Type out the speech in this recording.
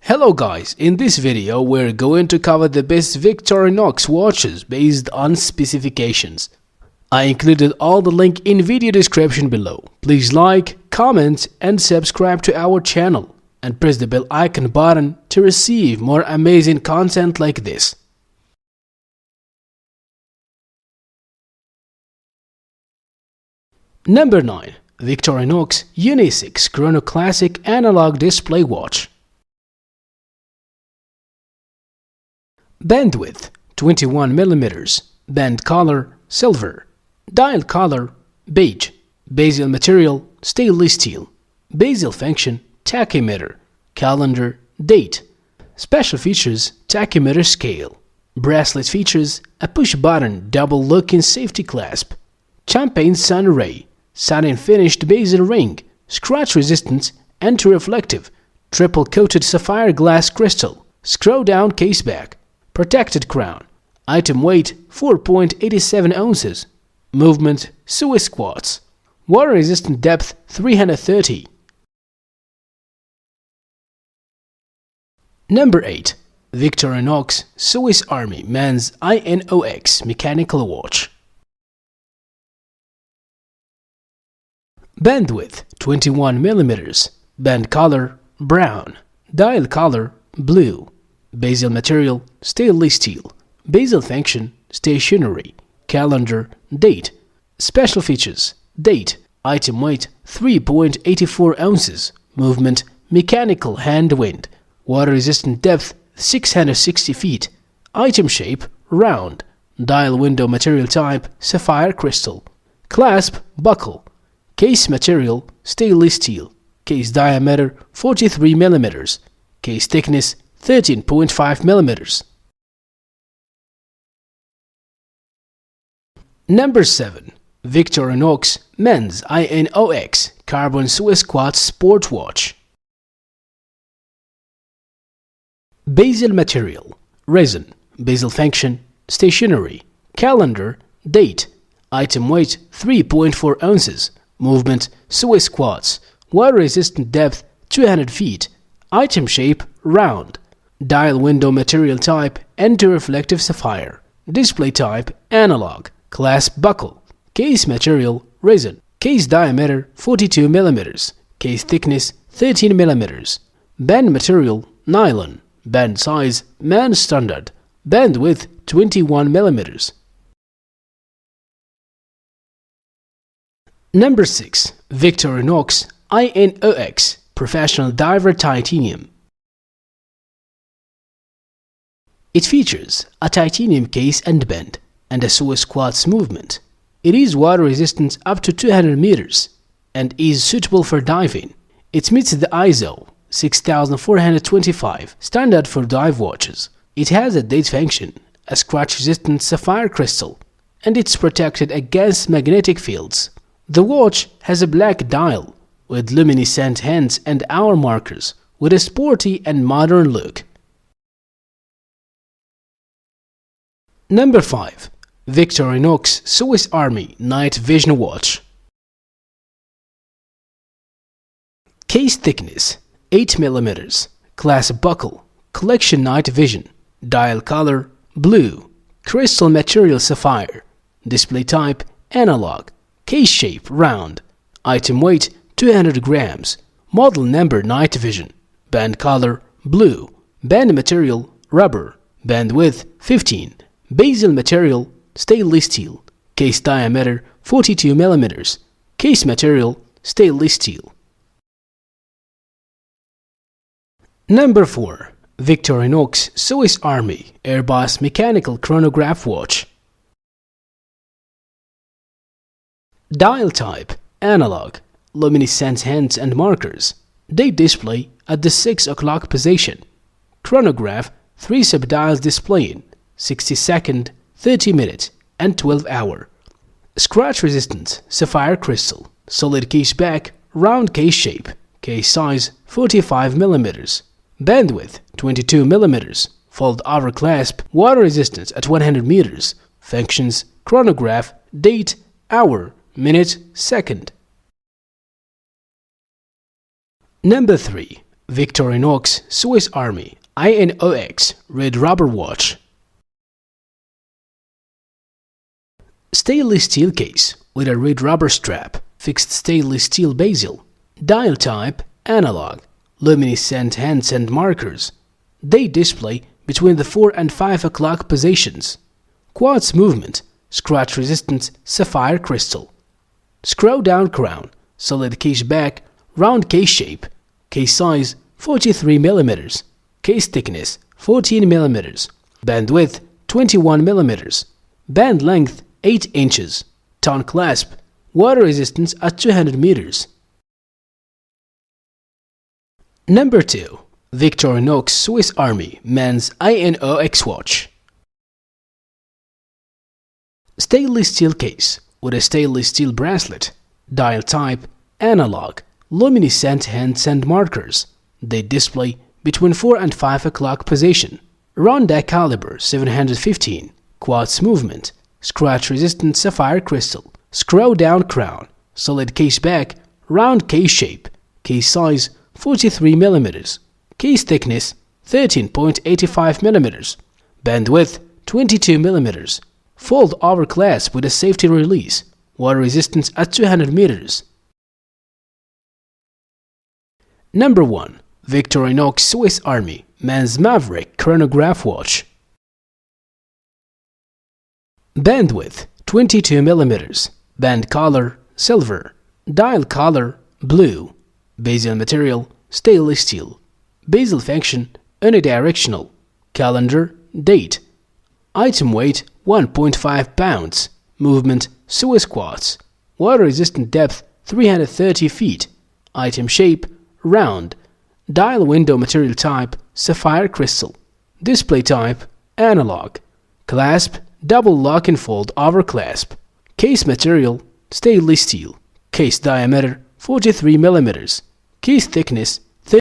Hello guys, in this video we're going to cover the best Victorinox watches based on specifications. I included all the link in video description below. Please like, comment and subscribe to our channel and press the bell icon button to receive more amazing content like this. Number 9. Victorinox Unis Chrono Classic Analog Display Watch. Bandwidth 21mm, band color silver, dial color beige, bezel material stainless steel, bezel function tachymeter, calendar date, special features tachymeter scale, bracelet features a push button double looking safety clasp, champagne sun ray, satin finished bezel ring, scratch resistant anti-reflective, triple coated sapphire glass crystal, screw down case back, protected crown, item weight 4.87 ounces, movement Swiss quartz, water resistant depth 330. Number 8. Victorinox Swiss Army Men's Inox Mechanical Watch. Bandwidth 21mm, band color brown, dial color blue, bezel material stainless steel, bezel function stationary, calendar date, special features date, item weight 3.84 ounces, movement mechanical hand wind, water resistant depth 660 feet, item shape round, dial window material type sapphire crystal, clasp buckle, case material stainless steel, case diameter 43mm, case thickness 13.5mm. Number 7. Victorinox Men's Inox Carbon Swiss Quartz Sport Watch. Bezel material resin, bezel function stationary, calendar date, item weight 3.4 ounces, movement Swiss quartz, water resistant depth 200 feet, item shape round, dial window material type anti-reflective sapphire, display type analog, clasp buckle, case material resin, case diameter 42mm, case thickness 13mm, band material nylon, band size man standard, band width 21mm. Number 6. Victorinox Inox Professional Diver Titanium. It features a titanium case and band and a Swiss quartz movement. It is water resistant up to 200 meters and is suitable for diving. It meets the ISO 6425 standard for dive watches. It has a date function, a scratch resistant sapphire crystal, and it's protected against magnetic fields. The watch has a black dial with luminescent hands and hour markers with a sporty and modern look. Number 5. Victorinox Swiss Army Night Vision Watch. Case thickness 8mm, class buckle, collection night vision, dial color blue, crystal material sapphire, display type analog, case shape round, item weight 200 grams, model number night vision, band color blue, band material rubber, band width 15, bezel material stainless steel, case diameter 42mm, case material stainless steel. Number 4. Victorinox Swiss Army Airbus Mechanical Chronograph Watch. Dial type analog, luminescent hands and markers, date display at the 6 o'clock position, chronograph 3 subdials displaying 60-second, 30-minute and 12-hour, scratch resistant sapphire crystal, solid case back, round case shape, case size 45mm, bandwidth 22mm, fold over clasp, water resistance at 100 meters, functions chronograph, date, hour, minute, second. Number 3. Victorinox Swiss Army Inox red rubber watch. Stainless steel case with a red rubber strap, fixed stainless steel bezel, dial type analog, luminescent hands and markers. They display between the 4 and 5 o'clock positions. Quartz movement, scratch resistant sapphire crystal. Screw down crown, solid case back, round case shape, case size 43 mm, case thickness 14 mm, band width 21 mm, band length 8 inches, ton clasp, water resistance at 200 meters. Number 2. Victorinox Swiss Army Men's Inox Watch. Stainless steel case with a stainless steel bracelet, dial type analog, luminescent hands and markers. They display between 4 and 5 o'clock position. Ronda caliber 715, quartz movement, scratch resistant sapphire crystal, screw down crown, solid case back, round case shape, case size 43 mm, case thickness 13.85 mm, band width 22 mm, fold over clasp with a safety release, water resistance at 200 meters. Number 1. Victorinox Swiss Army Men's Maverick chronograph watch. Band width 22 mm, band color silver, dial color blue, bezel material stainless steel, bezel function unidirectional, calendar date, item weight 1.5 pounds, movement Swiss quartz, water resistant depth 330 feet, item shape round, dial window material type sapphire crystal, display type analog, clasp double lock and fold over clasp, case material stainless steel, case diameter 43 mm, case thickness